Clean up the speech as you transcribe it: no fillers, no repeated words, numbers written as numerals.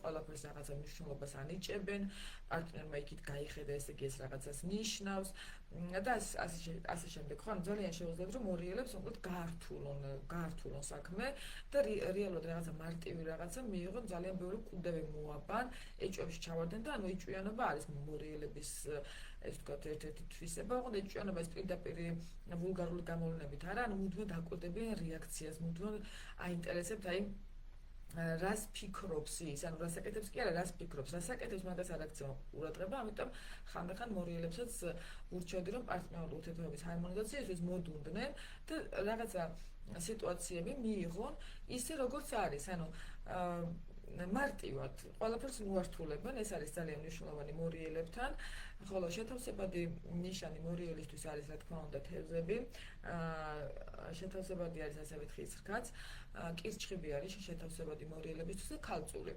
ყველაფერს რაღაცა მნიშვნელობას ანიჭებენ, პარტნიორმა იქით გაიხედა, ესე იგი ეს რაღაცას ნიშნავს და ასე შემდეგ. ხო, ძალიან შეუძლებს რომ მორიელებს უბრალოდ გაართულონ საქმე და რეალურად რაღაცა მარტივი რაღაცა მიიღონ, ძალიან ბევრი კუდები მოაბან, ეჭვებში ჩავარდნენ და ანუ ეჭვიანობა არის მორიელების ეს ვთქვათ ერთ-ერთი თვისება, ოღონდ ეჭვიანობა ეს პირდაპირ ვულგარული გამოვლენებით არა, ანუ მუდმივად აკვირდებიან რეაქციას, მუდმივად აინტერესებთ აი რას ფიქრობს ის, ანუ რას აკეთებს კი არა, რას ფიქრობს, რას აკეთებს მაგას არ აქცია ყურადღება, ამიტომ ხანდახან მორიელებსაც ურჩევდი რომ პარტნიორული ურთიერთობების ჰარმონიზაციისთვის მოდუნდნენ და რაღაცა სიტუაციები მიიღონ ისე როგორც არის, ანუ მარტივად ყველაფერს უართულებენ, ეს არის ძალიან მნიშვნელოვანი მორიელებთან, ხოლო შეთავსებადი ნიშანი მორიელისთვის არის რა თქმა უნდა თევზები, შეთავსებადი არის ასევე თხის რქაც, კირჩხიბი არის შეთავსებადი მორიელებისთვის და ქალწული.